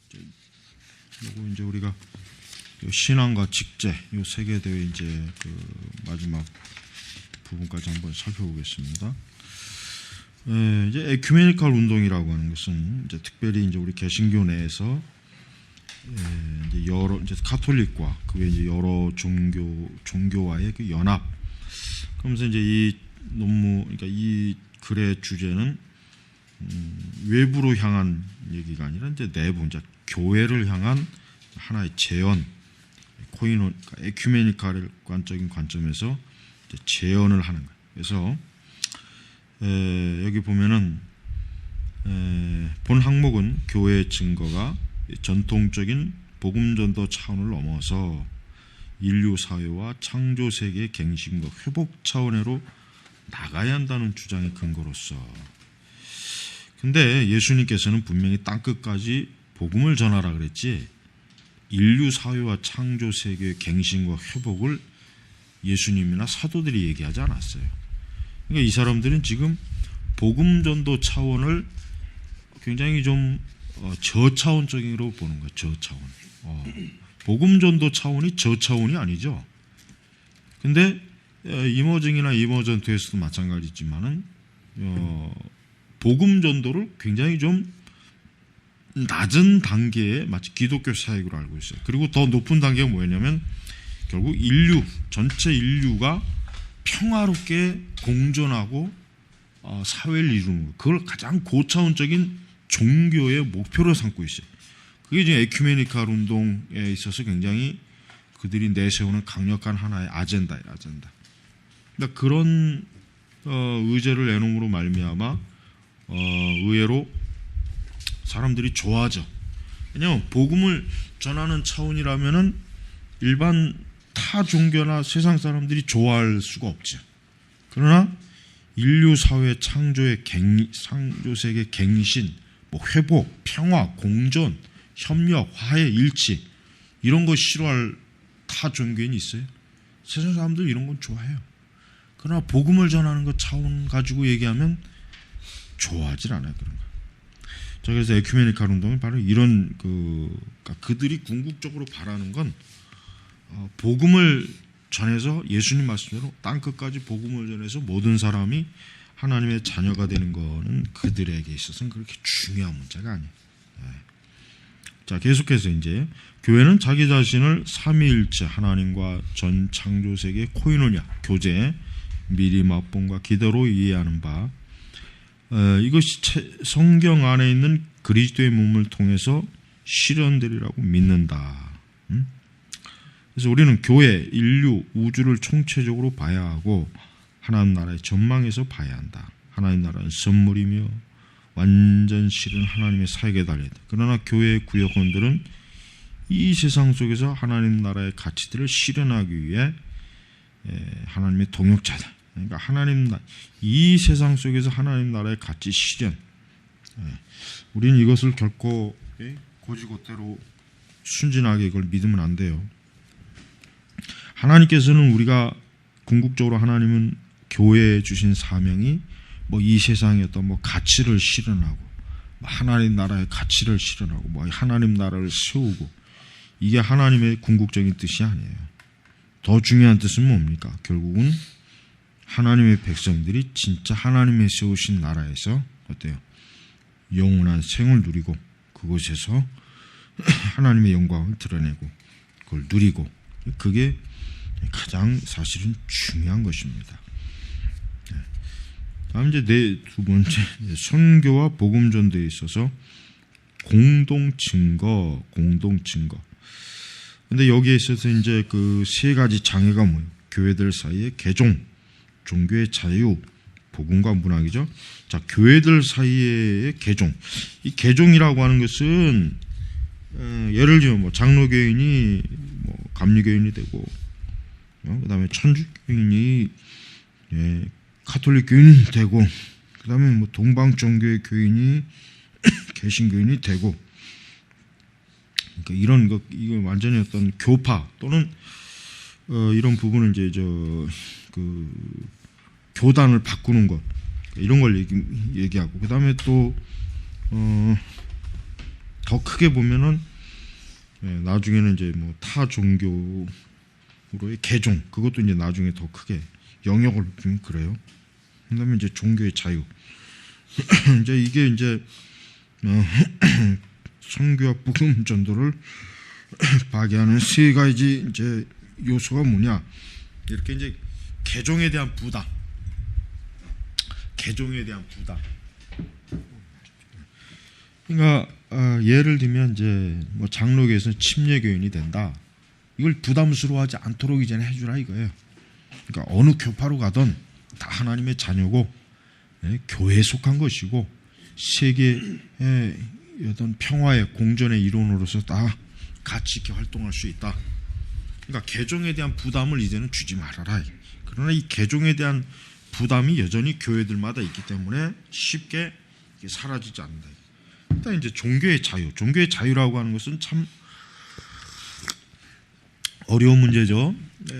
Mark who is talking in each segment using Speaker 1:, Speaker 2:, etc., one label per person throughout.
Speaker 1: 그리고 이제 우리가 신앙과 직제 이 세계 대회 이제 그 마지막 부분까지 한번 살펴보겠습니다. 이제 에큐메니컬 운동이라고 하는 것은 이제 특별히 이제 우리 개신교 내에서 이제 여러 이제 카톨릭과 그 외에 이제 여러 종교와의 그 연합. 그러면서 이제 이 논문 그러니까 이 글의 주제는 외부로 향한 얘기가 아니라 이제 내부 이제 교회를 향한 하나의 재현, 코이노, 그러니까 에큐메니컬관적인 관점에서 이제 재현을 하는 거예요. 그래서 여기 보면은 본 항목은 교회의 증거가 전통적인 복음 전도 차원을 넘어서 인류 사회와 창조 세계의 갱신과 회복 차원으로 나가야 한다는 주장의 근거로서. 근데 예수님께서는 분명히 땅끝까지 복음을 전하라 그랬지 인류 사회와 창조 세계의 갱신과 회복을 예수님이나 사도들이 얘기하지 않았어요. 그러니까 이 사람들은 지금 복음 전도 차원을 굉장히 좀 저차원적으로 보는 거예요. 저차원. 복음 전도 차원이 저차원이 아니죠. 근데 이머징이나 이머전트에서도 마찬가지지만은 복음 전도를 굉장히 좀 낮은 단계의 마치 기독교 사역으로 알고 있어요. 그리고 더 높은 단계가 뭐였냐면 결국 전체 인류가 평화롭게 공존하고 사회를 이루는 것. 그걸 가장 고차원적인 종교의 목표로 삼고 있어요. 그게 이제 에큐메니컬 운동에 있어서 굉장히 그들이 내세우는 강력한 하나의 아젠다예요. 아젠다. 그러니까 그런 의제를 내놓음으로 말미암아 의외로 사람들이 좋아하죠. 왜냐하면 복음을 전하는 차원이라면은 일반 타 종교나 세상 사람들이 좋아할 수가 없죠. 그러나 인류 사회 창조의 창조 세계 갱신, 회복, 평화, 공존, 협력, 화해, 일치 이런 거 싫어할 타 종교인이 있어요? 세상 사람들 이런 건 좋아해요. 그러나 복음을 전하는 것 차원 가지고 얘기하면 좋아하질 않아요. 그런 거. 자, 그래서 에큐메니컬 운동은 바로 이런 그러니까 그들이 궁극적으로 바라는 건 복음을 전해서 예수님 말씀대로 땅끝까지 복음을 전해서 모든 사람이 하나님의 자녀가 되는 거는 그들에게 있어서는 그렇게 중요한 문제가 아니에요. 자, 계속해서 이제 교회는 자기 자신을 삼위일체 하나님과 전 창조 세계 코이노냐 교제 미리 맛본과 기도로 이해하는 바 이것이 성경 안에 있는 그리스도의 몸을 통해서 실현되리라고 믿는다. 그래서 우리는 교회, 인류, 우주를 총체적으로 봐야 하고 하나님 나라의 전망에서 봐야 한다. 하나님 나라는 선물이며 완전 실은 하나님의 사역에 달려있다. 그러나 교회의 구역원들은 이 세상 속에서 하나님 나라의 가치들을 실현하기 위해 하나님의 동역자다. 그러니까 이 세상 속에서 하나님 나라의 가치 실현. 우리는 이것을 결코 고지고대로 순진하게 이걸 믿으면 안 돼요. 하나님께서는 우리가 궁극적으로 하나님은 교회에 주신 사명이 이 세상의 어떤 가치를 실현하고 하나님 나라의 가치를 실현하고 하나님 나라를 세우고 이게 하나님의 궁극적인 뜻이 아니에요. 더 중요한 뜻은 뭡니까? 결국은 하나님의 백성들이 진짜 하나님의 세우신 나라에서 어때요? 영원한 생을 누리고 그곳에서 하나님의 영광을 드러내고 그걸 누리고 그게 가장 사실은 중요한 것입니다. 다음 이제 두 번째 선교와 복음 전도에 있어서 공동 증거. 근데 여기에 있어서 이제 그 세 가지 장애가 뭐예요? 교회들 사이의 개종, 종교의 자유, 복음과 문학이죠. 자, 교회들 사이의 개종. 이 개종이라고 하는 것은 예를 들면 장로교인이 감리교인이 되고 그다음에 천주교인이 카톨릭 교인이 되고 그다음에 동방종교의 교인이 개신교인이 되고 그러니까 이런 거 이거 완전히 어떤 교파 또는 이런 부분을 이제 교단을 바꾸는 것 이런 걸 얘기하고 그다음에 또 더 크게 보면은 나중에는 이제 뭐 타 종교로의 개종, 그것도 이제 나중에 더 크게 영역을 보면 그래요. 그다음에 이제 종교의 자유. 이제 이게 이제 선교와 복음 전도를 파괴하는 세 가지 이제 요소가 뭐냐? 이렇게 이제 개종에 대한 부담, 개종에 대한 부담. 그러니까 예를 들면 이제 뭐 장로교에서는 침례교인이 된다. 이걸 부담스러워하지 않도록 이제는 해주라 이거예요. 그러니까 어느 교파로 가든 다 하나님의 자녀고 교회에 속한 것이고 세계의 어떤 평화의 공존의 일원으로서 다 같이 이렇게 활동할 수 있다. 그러니까 개종에 대한 부담을 이제는 주지 말아라. 그러나 이 개종에 대한 부담이 여전히 교회들마다 있기 때문에 쉽게 사라지지 않는다. 일단 이제 종교의 자유, 종교의 자유라고 하는 것은 참 어려운 문제죠.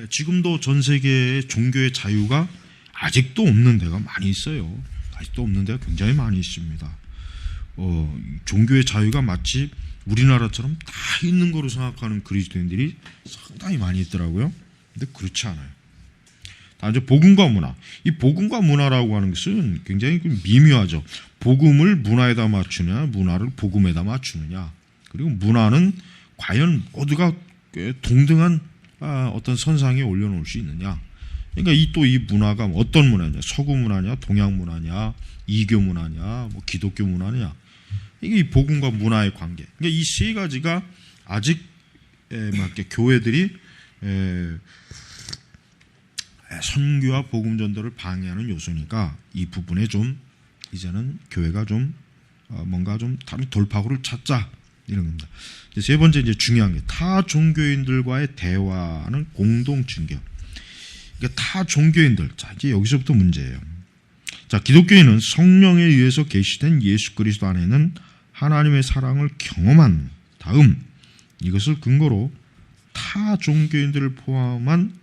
Speaker 1: 지금도 전 세계의 종교의 자유가 아직도 없는 데가 많이 있어요. 아직도 없는 데가 굉장히 많이 있습니다. 종교의 자유가 마치 우리나라처럼 다 있는 거로 생각하는 그리스도인들이 상당히 많이 있더라고요. 근데 그렇지 않아요. 다 이제 복음과 문화. 이 복음과 문화라고 하는 것은 굉장히 미묘하죠. 복음을 문화에다 맞추냐, 문화를 복음에다 맞추느냐. 그리고 문화는 과연 모두가 동등한 어떤 선상에 올려놓을 수 있느냐. 그러니까 이 문화가 어떤 문화냐, 서구 문화냐, 동양 문화냐, 이교 문화냐, 뭐 기독교 문화냐. 이게 이 복음과 문화의 관계. 그러니까 이 세 가지가 아직 맞게 교회들이 선교와 복음 전도를 방해하는 요소니까 이 부분에 좀 이제는 교회가 좀 뭔가 좀 다른 돌파구를 찾자 이런 겁니다. 세 번째 이제 중요한 게 타 종교인들과의 대화는 공동 증거. 그러니까 타 종교인들. 자, 이제 여기서부터 문제예요. 자, 기독교인은 성령에 의해서 계시된 예수 그리스도 안에는 하나님의 사랑을 경험한 다음 이것을 근거로 타 종교인들을 포함한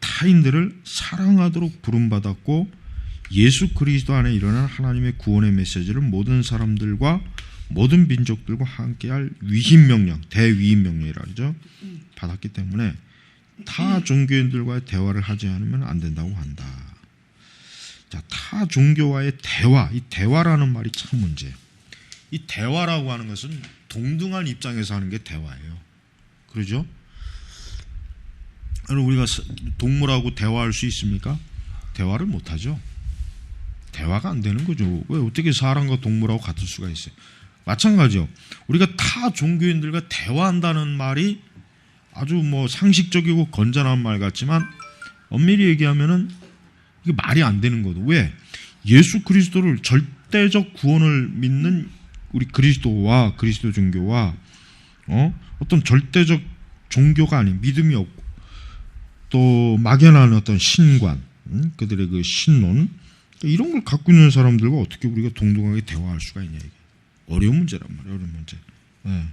Speaker 1: 타인들을 사랑하도록 부름받았고 예수 그리스도 안에 일어난 하나님의 구원의 메시지를 모든 사람들과 모든 민족들과 함께할 위임 명령, 대위임 명령이라 그러죠. 받았기 때문에 타 종교인들과의 대화를 하지 않으면 안 된다고 한다. 자, 타 종교와의 대화, 이 대화라는 말이 참 문제예요. 이 대화라고 하는 것은 동등한 입장에서 하는 게 대화예요. 그러죠? 우리가 동물하고 대화할 수 있습니까? 대화를 못하죠. 대화가 안 되는 거죠. 왜 어떻게 사람과 동물하고 같을 수가 있어요? 마찬가지요. 우리가 타 종교인들과 대화한다는 말이 아주 뭐 상식적이고 건전한 말 같지만 엄밀히 얘기하면은 이게 말이 안 되는 거도. 왜? 예수 그리스도를 절대적 구원을 믿는 우리 그리스도와 그리스도 종교와 어떤 절대적 종교가 아닌 믿음이 없고 또 막연한 어떤 신관, 그들의 그 신론 이런 걸 갖고 있는 사람들과 어떻게 우리가 동등하게 대화할 수가 있냐 이게 어려운 문제란 말이에요. 어려운 문제. 네.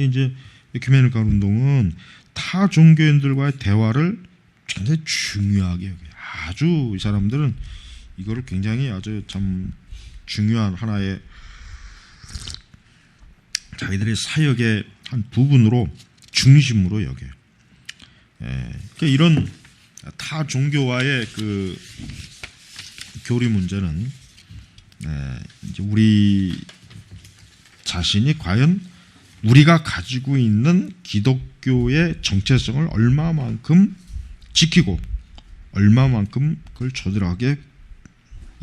Speaker 1: 이제 에큐메니컬 운동은 타 종교인들과의 대화를 굉장히 중요하게 여겨요. 아주 이 사람들은 이거를 굉장히 아주 참 중요한 하나의 자기들의 사역의 한 부분으로 중심으로 여겨요. 그러니까 이런 타 종교와의 그 교리 문제는 이제 우리 자신이 과연 우리가 가지고 있는 기독교의 정체성을 얼마만큼 지키고 얼마만큼 그걸 저들하게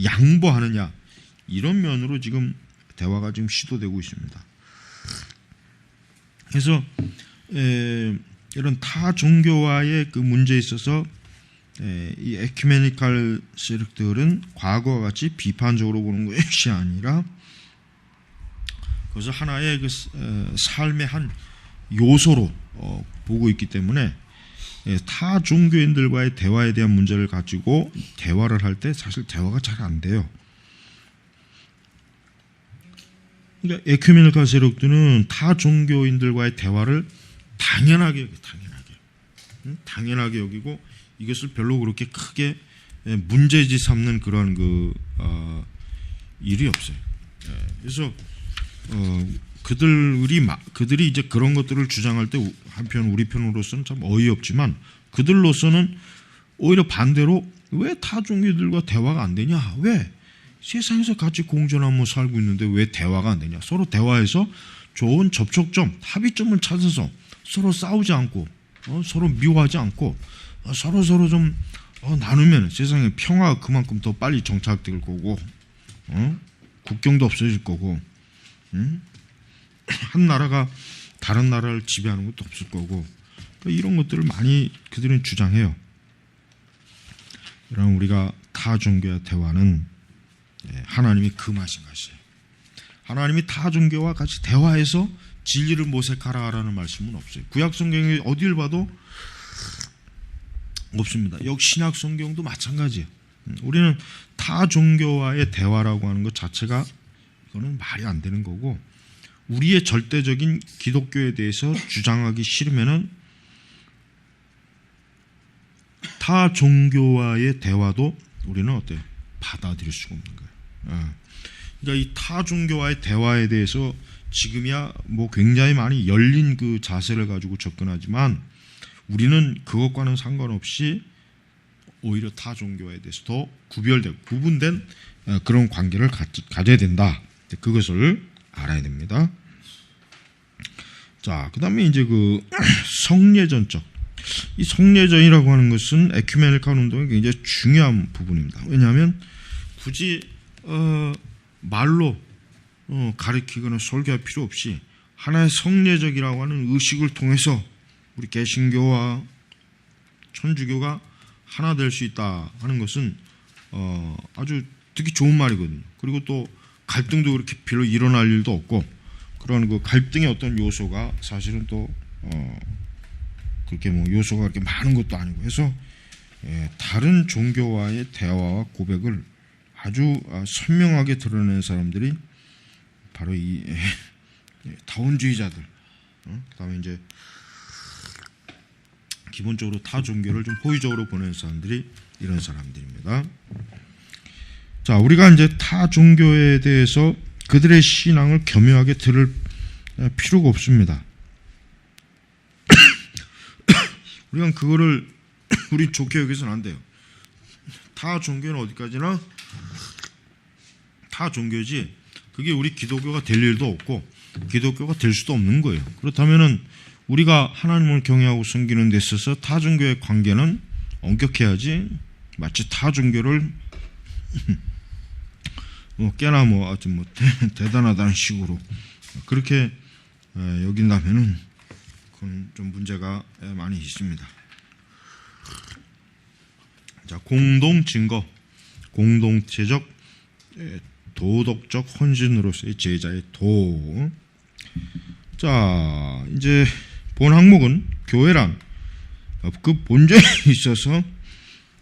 Speaker 1: 양보하느냐 이런 면으로 지금 대화가 지금 시도되고 있습니다. 그래서 이런 타 종교와의 그 문제에 있어서 이 에큐메니컬 세력들은 과거와 같이 비판적으로 보는 것이 아니라 그것을 하나의 그 삶의 한 요소로 보고 있기 때문에 타 종교인들과의 대화에 대한 문제를 가지고 대화를 할 때 사실 대화가 잘 안 돼요. 그러니까 에큐메니컬 세력들은 타 종교인들과의 대화를 당연하게 여기고 이것을 별로 그렇게 크게 문제지 삼는 그런 일이 없어요. 그래서 그들이 이제 그런 것들을 주장할 때 한편 우리 편으로서는 참 어이없지만 그들로서는 오히려 반대로 왜 타 종교들과 대화가 안 되냐? 왜 세상에서 같이 공존하며 살고 있는데 왜 대화가 안 되냐? 서로 대화해서 좋은 접촉점, 합의점을 찾아서 서로 싸우지 않고 서로 미워하지 않고 서로 좀 나누면 세상에 평화가 그만큼 더 빨리 정착될 거고 국경도 없어질 거고 한 나라가 다른 나라를 지배하는 것도 없을 거고 이런 것들을 많이 그들은 주장해요. 그럼 우리가 타 종교와 대화는 하나님이 금하신 것이에요. 하나님이 타 종교와 같이 대화해서 진리를 모색하라라는 말씀은 없어요. 구약 성경에 어디를 봐도 없습니다. 역시 신약 성경도 마찬가지예요. 우리는 타 종교와의 대화라고 하는 것 자체가 이거는 말이 안 되는 거고 우리의 절대적인 기독교에 대해서 주장하기 싫으면은 타 종교와의 대화도 우리는 어때요? 받아들일 수가 없는 거예요. 그러니까 이 타 종교와의 대화에 대해서 지금이야 뭐 굉장히 많이 열린 그 자세를 가지고 접근하지만 우리는 그것과는 상관없이 오히려 타 종교에 대해서 더 구별되고 구분된 그런 관계를 가져야 된다. 그것을 알아야 됩니다. 자, 그 다음에 이제 그 성례전적. 이 성례전이라고 하는 것은 에큐메니칼 운동의 굉장히 중요한 부분입니다. 왜냐하면 굳이 말로 가르치거나 설교할 필요 없이 하나의 성례적이라고 하는 의식을 통해서 우리 개신교와 천주교가 하나 될 수 있다 하는 것은 아주 듣기 좋은 말이거든요. 그리고 또 갈등도 그렇게 별로 일어날 일도 없고 그런 그 갈등의 어떤 요소가 사실은 또 그렇게 뭐 요소가 그렇게 많은 것도 아니고 해서 다른 종교와의 대화와 고백을 아주 선명하게 드러낸 사람들이 바로 이 다원주의자들. 그다음에 이제 기본적으로 타 종교를 좀 호의적으로 보는 사람들이 이런 사람들입니다. 자, 우리가 이제 타 종교에 대해서 그들의 신앙을 겸허하게 들을 필요가 없습니다. 우리가 그거를 우리 좋게 여기서는 안 돼요. 타 종교는 어디까지나 타 종교지 그게 우리 기독교가 될 일도 없고 기독교가 될 수도 없는 거예요. 그렇다면은 우리가 하나님을 경외하고 섬기는 데 있어서 타 종교의 관계는 엄격해야지 마치 타 종교를 꽤나 뭐 아주 뭐 대단하다는 식으로 그렇게 여긴다면은 그건 좀 문제가 많이 있습니다. 자, 공동 증거, 공동체적 도덕적 헌신으로서의 제자의 도. 자, 이제 본 항목은 교회란 그 본질에 있어서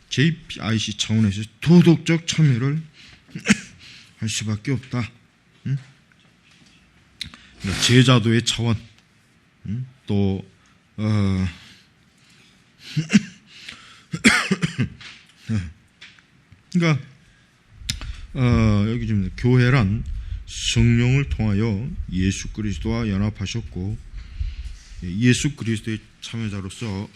Speaker 1: JPIC 차원에서 도덕적 참여를 할 수밖에 없다. 제자도의 차원, 또 그러니까 여기 좀 교회란 성령을 통하여 예수 그리스도와 연합하셨고 예수 그리스도의 참여자로서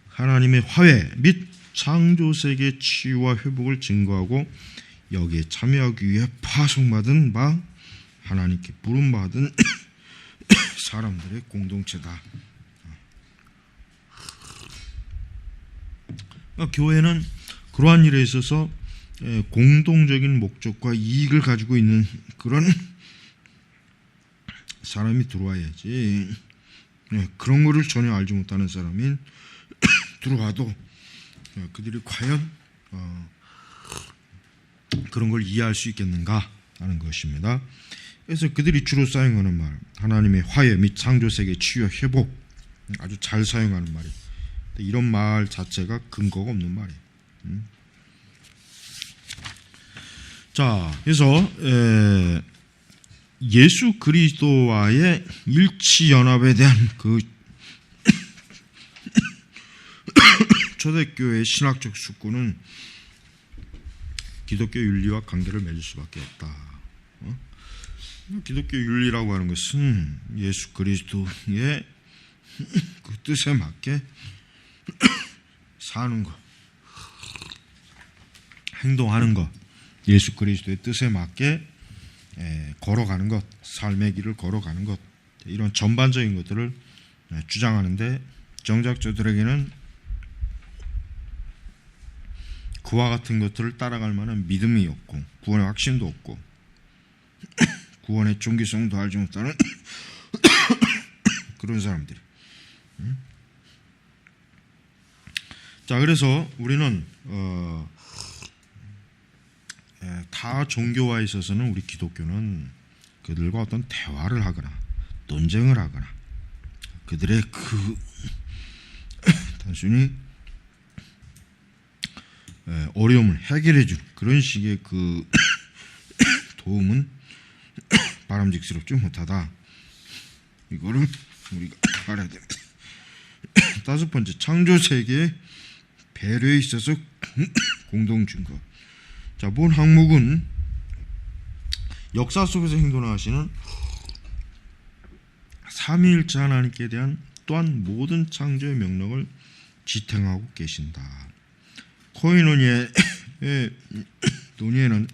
Speaker 1: 하나님의 화해 및 창조세계의 치유와 회복을 증거하고 여기에 참여하기 위해 파송받은 바 하나님께 부름받은 사람들의 공동체다. 교회는 그러한 일에 있어서 공동적인 목적과 이익을 가지고 있는 그런 사람이 들어와야지 그런 거를 전혀 알지 못하는 사람이 들어와도 그들이 과연 그런 걸 이해할 수 있겠는가 하는 것입니다. 그래서 그들이 주로 사용하는 말 하나님의 화해 및 창조세계 치유 회복 아주 잘 사용하는 말이에요. 이런 말 자체가 근거가 없는 말이에요. 자, 그래서 예수 그리스도와의 일치 연합에 대한 그 초대교회의 신학적 숙고는 기독교 윤리와 관계를 맺을 수밖에 없다. 기독교 윤리라고 하는 것은 예수 그리스도의 그 뜻에 맞게 사는 것, 행동하는 것, 예수 그리스도의 뜻에 맞게 걸어가는 것, 삶의 길을 걸어가는 것, 이런 전반적인 것들을 주장하는데, 정작자들에게는 그와 같은 것들을 따라갈 만한 믿음이 없고 구원의 확신도 없고 구원의 존귀성도 알지 못하는 그런 사람들이. 자, 그래서 우리는 타 종교와 있어서는 우리 기독교는 그들과 어떤 대화를 하거나 논쟁을 하거나 그들의 그 단순히 어려움을 해결해 준 그런 식의 그 도움은 바람직스럽지 못하다. 이거를 우리가 알아야 됩니다. 다섯 번째, 창조 세계의 배려에 있어서 공동 증거. 자, 본 항목은 역사 속에서 행동하시는 삼위일체 하나님께 대한 또한 모든 창조의 명령을 지탱하고 계신다. 코이노니의 논의에는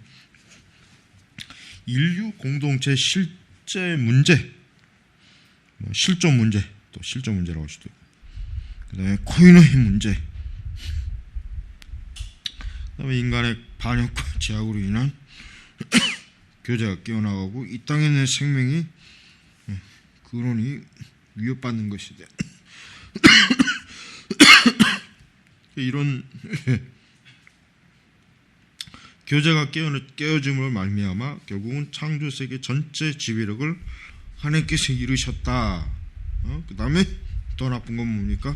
Speaker 1: 인류 공동체 실제 문제, 실존 문제, 또 실존 문제라고 할 수도 있고, 그다음에 코이노의 문제, 그다음에 인간의 반역과 죄악으로 인한 교제가 깨어나가고 이 땅에 있는 생명이 근원이 위협받는 것이다. 이런 교제가 깨어짐으로 말미암아 결국은 창조 세계 전체 지배력을 하나님께서 이루셨다. 그 다음에 더 나쁜 건 뭡니까?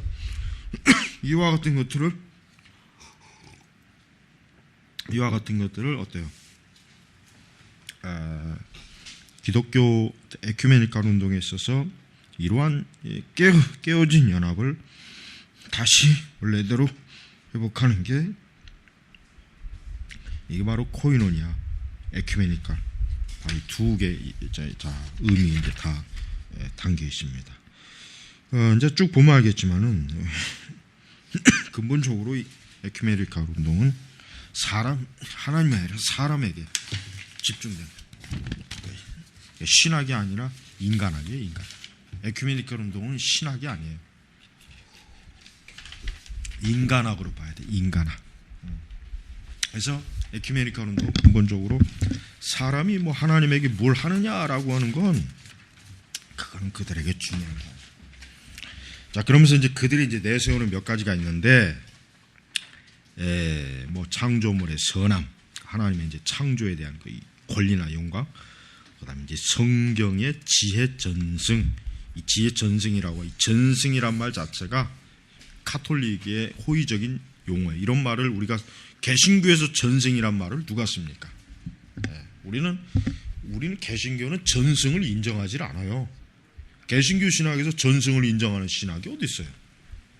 Speaker 1: 이와 같은 것들을 어때요? 기독교 에큐메니칼 운동에 있어서 이러한 깨어진 연합을 다시 원래대로 회복하는 게 이게 바로 코이노니아, 에큐메니칼, 바로 두 개의 의미 이제 다 담겨 있습니다. 이제 쭉 보면 알겠지만은 근본적으로 이 에큐메니칼 운동은 하나님이 아니라 사람에게 집중된 신학이 아니라 인간학이에요. 인간. 에큐메니칼 운동은 신학이 아니에요. 인간학으로 봐야 돼. 인간학. 그래서 에큐메니칼 운동 근본적으로 사람이 뭐 하나님에게 뭘 하느냐라고 하는 건 그거는 그들에게 중요한 거예요. 자, 그러면서 이제 그들이 이제 내세우는 몇 가지가 있는데, 뭐 창조물의 선함, 하나님의 이제 창조에 대한 그 권리나 영광, 그다음에 이제 성경의 지혜 전승, 이 지혜 전승이라고, 이 전승이란 말 자체가 카톨릭의 호의적인 용어예요. 이런 말을 우리가 개신교에서 전승이란 말을 누가 씁니까? 우리는 개신교는 전승을 인정하지 않아요. 개신교 신학에서 전승을 인정하는 신학이 어디 있어요?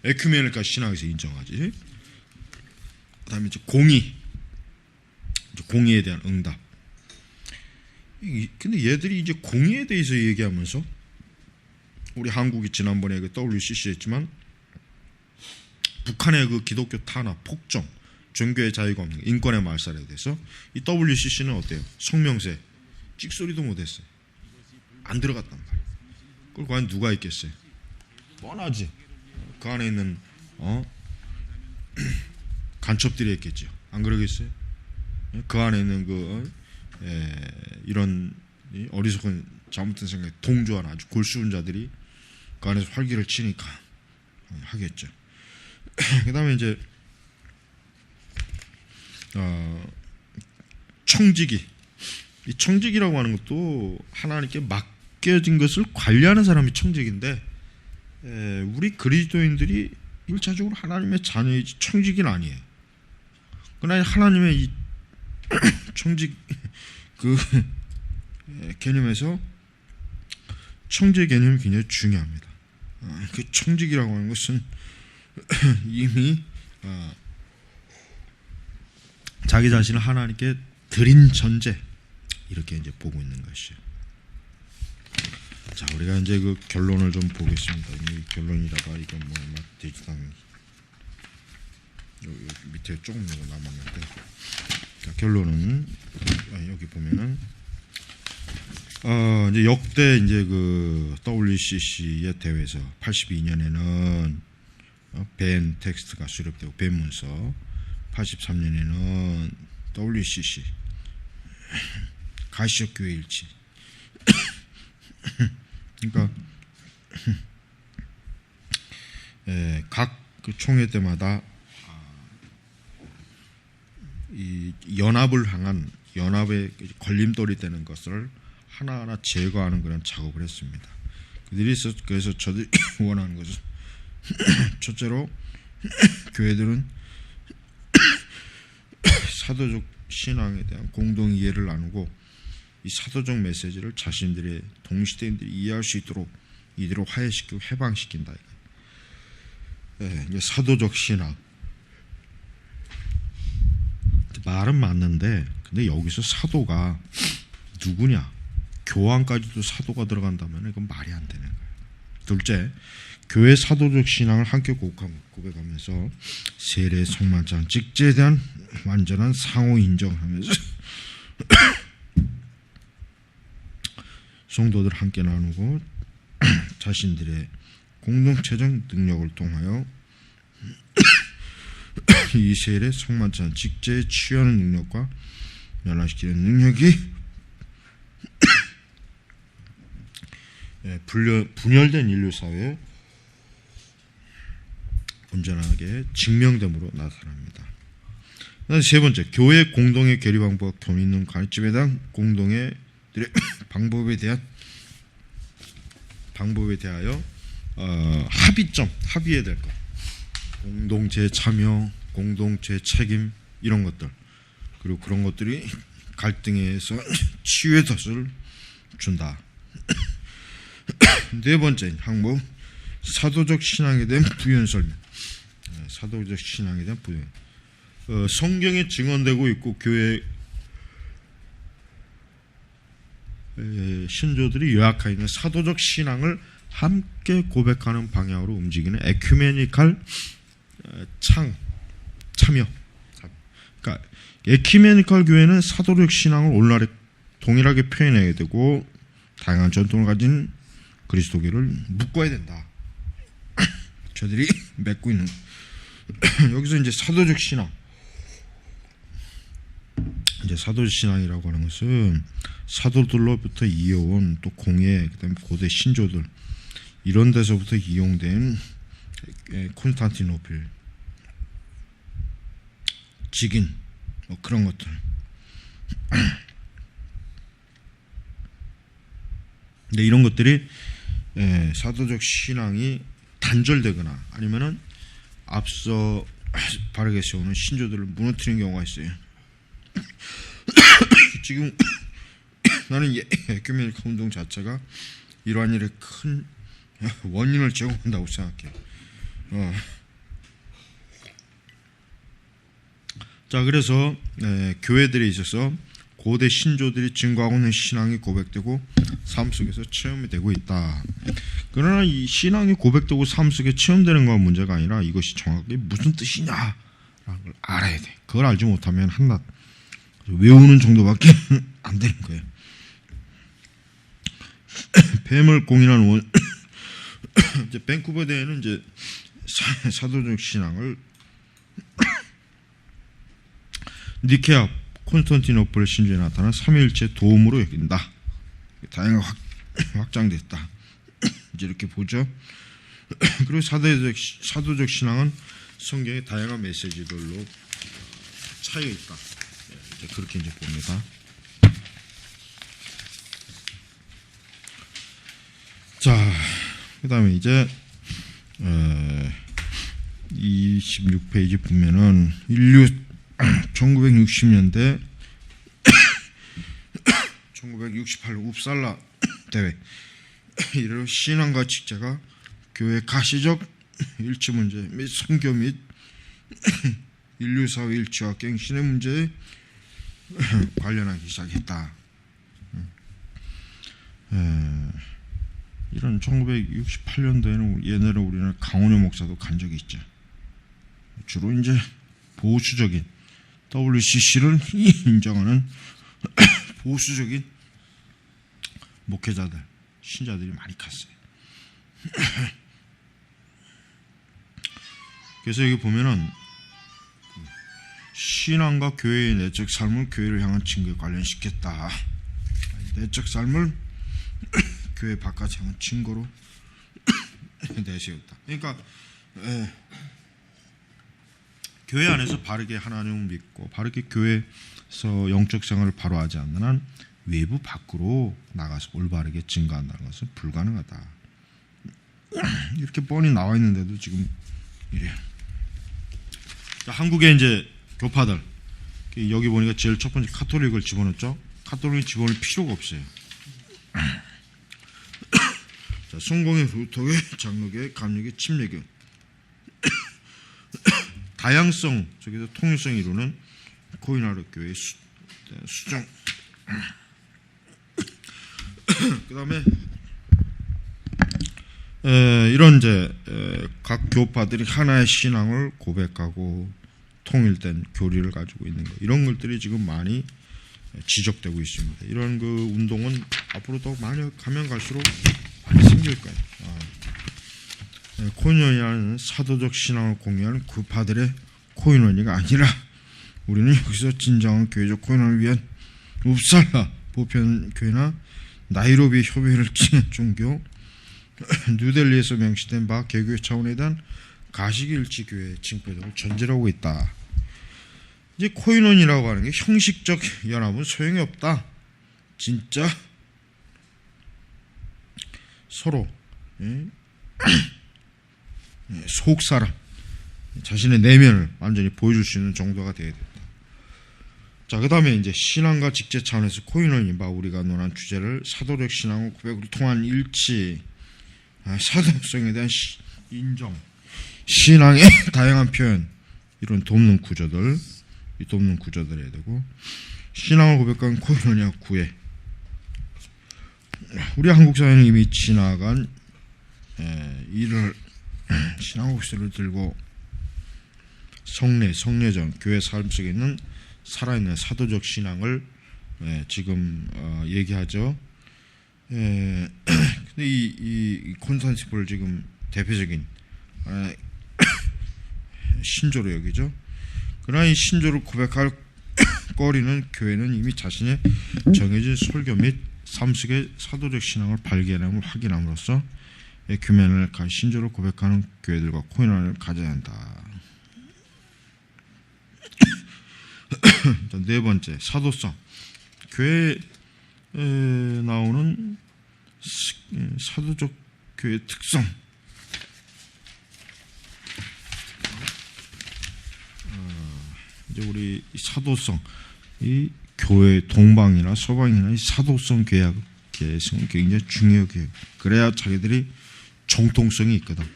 Speaker 1: 에큐메니칼 신학에서 인정하지. 그다음에 이제 공의에 대한 응답. 근데 얘들이 이제 공의에 대해서 얘기하면서, 우리 한국이 지난번에 그 WCC 했지만 북한의 그 기독교 탄압, 폭정, 종교의 자유가 없는 인권의 말살에 대해서 이 WCC는 어때요? 성명세 찍소리도 못했어요. 안 들어갔단 말이에요. 그걸 과연 누가 있겠어요? 뻔하지. 그 안에 있는 간첩들이 했겠죠. 안 그러겠어요? 그 안에 있는 이런 어리석은 잘못된 생각에 동조하는 아주 골수운 자들이 그 안에서 활기를 치니까 하겠죠. 그 다음에 이제 청지기. 이 청지기라고 하는 것도 하나님께 맡겨진 것을 관리하는 사람이 청지기인데, 우리 그리스도인들이 1차적으로 하나님의 자녀이지 청지기는 아니에요. 그러나 하나님의 이 청지 그 개념에서 청지의 개념이 굉장히 중요합니다. 그 청지기라고 하는 것은 이미 자기 자신을 하나님께 드린 전제 이렇게 이제 보고 있는 것이죠. 자, 우리가 이제 그 결론을 좀 보겠습니다. 이 결론이라가 이건 뭐 되지도 않는 여기 밑에 조금 남았는데, 자, 결론은 여기 보면은 이제 역대 이제 그 WCC의 대회에서 82년에는 벤 텍스트가 수립되고 벤 문서, 83년에는 WCC 가시적 교회 일치. 그러니까 각 그 총회 때마다 이 연합을 향한 연합의 걸림돌이 되는 것을 하나하나 제거하는 그런 작업을 했습니다. 그래서 저들이 원하는 것은 첫째로 교회들은 사도적 신앙에 대한 공동 이해를 나누고 이 사도적 메시지를 자신들의 동시대인들이 이해할 수 있도록 이대로 화해시키고 해방시킨다. 이제 사도적 신앙. 말은 맞는데, 근데 여기서 사도가 누구냐? 교황까지도 사도가 들어간다면 이건 말이 안 되는 거예요. 둘째, 교회 사도적 신앙을 함께 고백하면서 세례, 성만찬, 직제에 대한 완전한 상호 인정하면서 성도들 함께 나누고 자신들의 공동체적 능력을 통하여 이 세례, 성만찬, 직제에 취하는 능력과 연합시키는 능력이 분열된 인류 사회에 온전하게 증명됨으로 나타납니다. 세 번째, 교회 공동의 결의 방법과 교훈 있는 가르침에 대한 공동의 방법에 대하여 합의해야 될 것, 공동체 참여, 공동체 책임 이런 것들, 그리고 그런 것들이 갈등에서 치유의 덫을 준다. 네 번째 항목, 사도적 신앙에 대한 부연 설명. 사도적 신앙에 대한 부연. 성경에 증언되고 있고 교회 신조들이 요약하여 있는 사도적 신앙을 함께 고백하는 방향으로 움직이는 에큐메니칼 참여. 그러니까 에큐메니칼 교회는 사도적 신앙을 오늘날에 동일하게 표현해야 되고 다양한 전통을 가진 그리스도교를 묶어야 된다. 저들이 맺고 있는 여기서 이제 사도적 신앙. 이제 사도적 신앙이라고 하는 것은 사도들로부터 이어온 또 공예, 그다음에 고대 신조들 이런 데서부터 이용된 콘스탄티노플, 직인 뭐 그런 것들. 근데 이런 것들이 사도적 신앙이 단절되거나 아니면은 앞서 바르게 세우는 신조들을 무너뜨리는 경우가 있어요. 지금 나는 에큐메니칼 운동 자체가 이러한 일에 큰 원인을 제공한다고 생각해요. 자, 그래서 교회들에 있어서 고대 신조들이 증거하고 있는 신앙이 고백되고 삶 속에서 체험이 되고 있다. 그러나 이 신앙이 고백되고 삶 속에 체험되는 건 문제가 아니라 이것이 정확히 무슨 뜻이냐라는 걸 알아야 돼. 그걸 알지 못하면 한낱 외우는 정도밖에 안 되는 거예요. 뱀을 공인하는 이제 밴쿠버 대회는 이제 사도적 신앙을 니케아 콘스탄티노플 신조에 나타난 삼위일체 도움으로 여긴다. 다양하게 확장됐다. 이제 이렇게 보죠. 그리고 사도적 신앙은 성경의 다양한 메시지들로 차여 있다. 이렇게 그렇게 이제 봅니다. 자, 그다음에 이제 26페이지 보면은 인류 1960년대 1968년 웁살라 대회 이래로 신앙과 직제가 교회 가시적 일치 문제 및 선교 및 인류 사회 일치와 갱신의 문제에 관련하기 시작했다. 이런 1968년도에는 옛날에 우리는 강원효 목사도 간 적이 있죠. 주로 이제 보수적인 WCC를 인정하는 보수적인 목회자들, 신자들이 많이 갔어요. 그래서 여기 보면은 신앙과 교회의 내적 삶을 교회를 향한 증거에 관련시켰다. 내적 삶을 교회 바깥에 향한 증거로 내세웠다. 그러니까 교회 안에서 바르게 하나님을 믿고 바르게 교회에서 영적 생활을 바로 하지 않는 한 외부 밖으로 나가서 올바르게 증거한다는 것은 불가능하다. 이렇게 뻔히 나와 있는데도 지금 이래요. 한국의 이제 교파들, 여기 보니까 제일 첫 번째 카톨릭을 집어넣었죠. 카톨릭을 집어넣을 필요가 없어요. 자, 성공의 루터의 장로교의 감리교의 침례교, 다양성 저기서 통일성 이루는 코인하르 교회의 수정. 그 다음에 이런 이제 각 교파들이 하나의 신앙을 고백하고 통일된 교리를 가지고 있는 것, 이런 것들이 지금 많이 지적되고 있습니다. 이런 그 운동은 앞으로 더 많이 가면 갈수록 많이 생길 거예요. 코인원이라는 사도적 신앙을 공유하는 교파들의 코인원이가 아니라 우리는 여기서 진정한 교회적 코인원을 위한 웁살라 보편교회나 나이로비 협의회를 지닌 종교, 뉴델리에서 명시된 바 개교회 차원에 대한 가시기일치교회의 징표등을 전제하고 있다. 이제 코인원이라고 하는 게 형식적 연합은 소용이 없다. 진짜 서로 속사람, 자신의 내면을 완전히 보여줄 수 있는 정도가 되어야 된다. 자, 그 다음에 이제 신앙과 직제 차원에서 코인원이 바 우리가 논한 주제를 사도적 신앙과 고백으로 통한 일치, 사도성에 대한 인정, 신앙의 다양한 표현, 이런 돕는 구조들, 이 돕는 구조들 해야 되고, 신앙을 고백한 코인원이와 구애. 우리 한국 사회는 이미 지나간 이를 신앙 옥수를 들고 성례, 성례전, 교회 삶 속에 있는 살아있는 사도적 신앙을 지금 얘기하죠. 근데 이 콘스탄티노플을 지금 대표적인 신조로 여기죠. 그러나 이 신조를 고백할 거리는 교회는 이미 자신의 정해진 설교 및 삶 속의 사도적 신앙을 발견함을 확인함으로써 에큐멘을 신조를 고백하는 교회들과 코인원을 가져야 한다. 네 번째, 사도성. 교회에 나오는 사도적 교회의 특성. 이제 우리 사도성, 이 교회 동방이나 서방이나 이 사도성 계약성은 굉장히 중요해요. 그래야 자기들이 정통성이 있거든.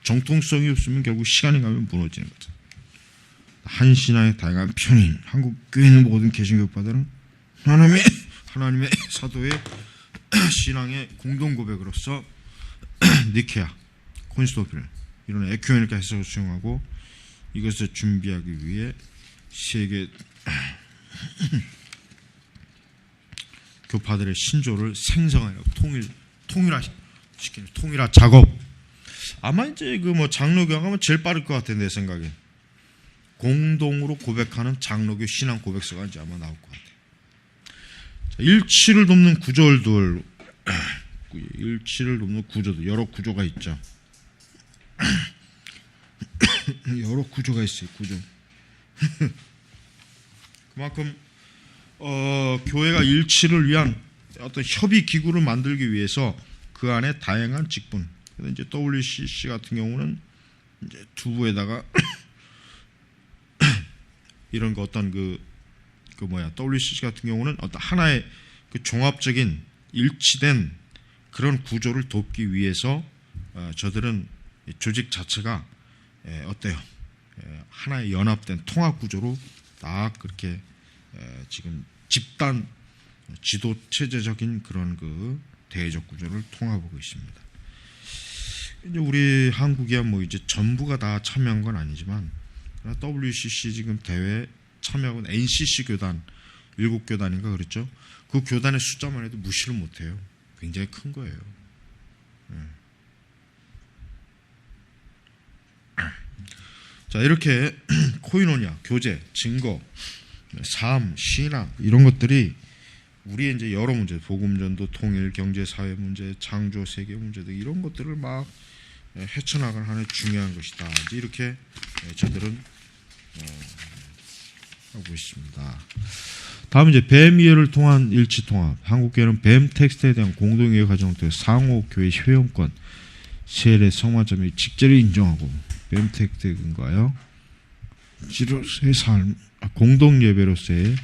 Speaker 1: 정통성이 없으면 결국 시간이 가면 무너지는 거죠. 한 신앙의 다양한 편인 한국 교회는 모든 개신교파들은 하나님의 사도의 신앙의 공동 고백으로서 니케아, 콘스탄티노플 이런 에큐메니카 해석을 수용하고 이것을 준비하기 위해 세계 교파들의 신조를 생성하려고 통일화시키는 통일화 작업. 아마 이제 그 뭐 장로교가 하면 제일 빠를 것 같아 내 생각에. 공동으로 고백하는 장로교 신앙 고백서가 이제 아마 나올 것 같아요. 일치를 돕는 구절들, 일치를 돕는 구조들, 여러 구조가 있죠. 여러 구조가 있어요. 구조. 그만큼 교회가 일치를 위한 어떤 협의 기구를 만들기 위해서 그 안에 다양한 직분. 이제 WCC 같은 경우는 이제 두부에다가 이런 거 어떤 WCC 같은 경우는 어떤 하나의 그 종합적인 일치된 그런 구조를 돕기 위해서 저들은 조직 자체가 어때요? 하나의 연합된 통합 구조로 딱 그렇게 지금 집단 지도 체제적인 그런 그 대외적 구조를 통합하고 있습니다. 이제 우리 한국이야 뭐 이제 전부가 다 참여한 건 아니지만 WCC 지금 대회 참여하고 NCC 교단 7교단인가 그랬죠. 그 교단의 숫자만 해도 무시를 못해요. 굉장히 큰 거예요. 자, 이렇게 코이노니아, 교제, 증거, 삶, 신앙 이런 것들이 우리의 이제 여러 문제, 복음전도, 통일, 경제, 사회 문제, 창조, 세계 문제 등 이런 것들을 막 헤쳐나가는 하나의 중요한 것이다. 이제 이렇게 저들은 하고 있습니다. 다음 이제 뱀 이해를 통한 일치 통합. 한국교회는 뱀 텍스트에 대한 공동이해 가정부터 상호 교회 회원권, 세례 성화점이 직제를 인정하고 뱀 텍스트에 근거하여 지로서의 삶, 공동 예배로서의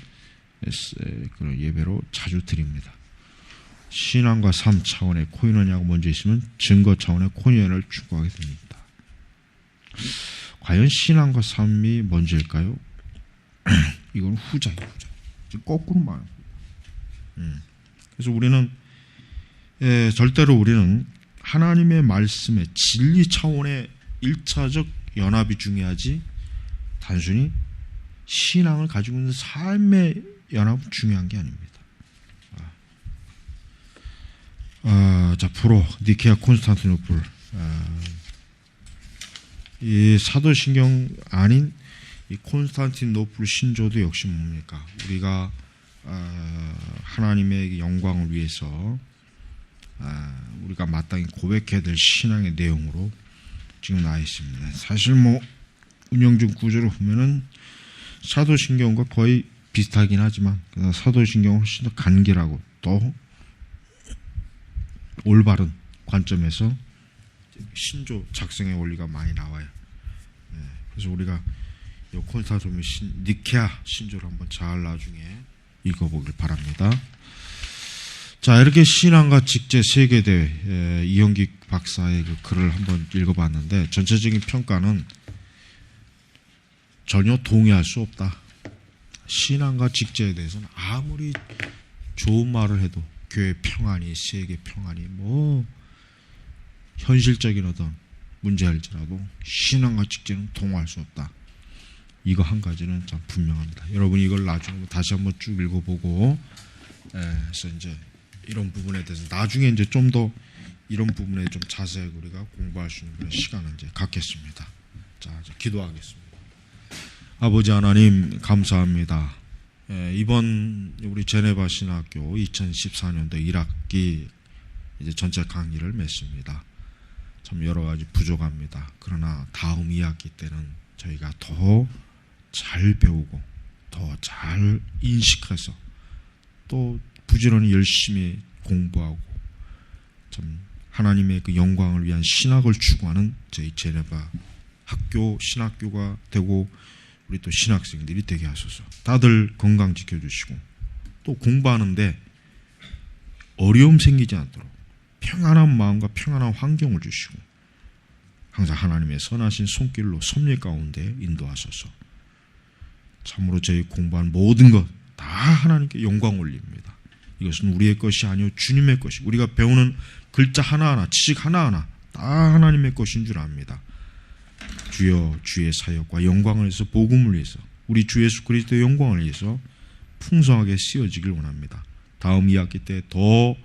Speaker 1: 그런 예배로 자주 드립니다. 신앙과 삶 차원의 코이노니아가 먼저 있으면 증거 차원의 코이노니아를 추구하게 됩니다. 과연 신앙과 삶이 먼저일까요? 이건 후자예요. 후자. 거꾸로 말합니다. 그래서 우리는 절대로 우리는 하나님의 말씀의 진리 차원의 1차적 연합이 중요하지 단순히 신앙을 가지고 있는 삶의 연합은 중요한 게 아닙니다. 자, 프로 니케아 콘스탄티노플 이 사도신경 아닌 이 콘스탄티노플 신조도 역시 뭡니까? 우리가 하나님의 영광을 위해서 우리가 마땅히 고백해야 될 신앙의 내용으로 지금 나와 있습니다. 사실 뭐 운영중 구조를 보면은 사도신경과 거의 비슷하긴 하지만 사도신경은 훨씬 더 간결하고 또 올바른 관점에서 신조 작성의 원리가 많이 나와요. 그래서 우리가 콘스탄티노플 니케아 신조를 한번 잘 나중에 읽어보길 바랍니다. 자, 이렇게 신앙과 직제 세계대회 이형기 박사의 그 글을 한번 읽어봤는데 전체적인 평가는 전혀 동의할 수 없다. 신앙과 직제에 대해서는 아무리 좋은 말을 해도 교회 평안이, 세계 평안이 뭐 현실적인 어떤 문제할지라도 신앙과 직제는 동의할 수 없다. 이거 한 가지는 참 분명합니다. 여러분이 이걸 나중에 다시 한번 쭉 읽어보고 그래서 이제 이런 부분에 대해서 나중에 이제 좀 더 이런 부분에 좀 자세하게 우리가 공부할 수 있는 그런 시간을 이제 갖겠습니다. 자, 이제 기도하겠습니다. 아버지 하나님 감사합니다. 이번 우리 제네바 신학교 2014년도 1학기 이제 전체 강의를 맺습니다. 참 여러 가지 부족합니다. 그러나 다음 2학기 때는 저희가 더 잘 배우고 더 잘 인식해서 또 부지런히 열심히 공부하고 참 하나님의 그 영광을 위한 신학을 추구하는 저희 제네바 학교 신학교가 되고 우리 또 신학생들이 되게 하소서. 다들 건강 지켜주시고 또 공부하는데 어려움 생기지 않도록 평안한 마음과 평안한 환경을 주시고 항상 하나님의 선하신 손길로 섭리 가운데 인도하소서. 참으로 저희 공부한 모든 것 다 하나님께 영광 올립니다. 이것은 우리의 것이 아니요 주님의 것이, 우리가 배우는 글자 하나하나 지식 하나하나 다 하나님의 것인 줄 압니다. 주여 주의 사역과 영광을 위해서 복음을 위해서 우리 주 예수 그리스도의 영광을 위해서 풍성하게 쓰여지길 원합니다. 다음 2학기 때 더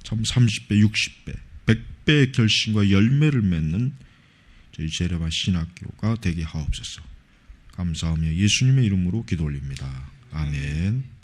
Speaker 1: 참 30배, 60배, 100배의 결심과 열매를 맺는 저희 제네바 신학교가 되게 하옵소서. 감사하며 예수님의 이름으로 기도 올립니다. 아멘.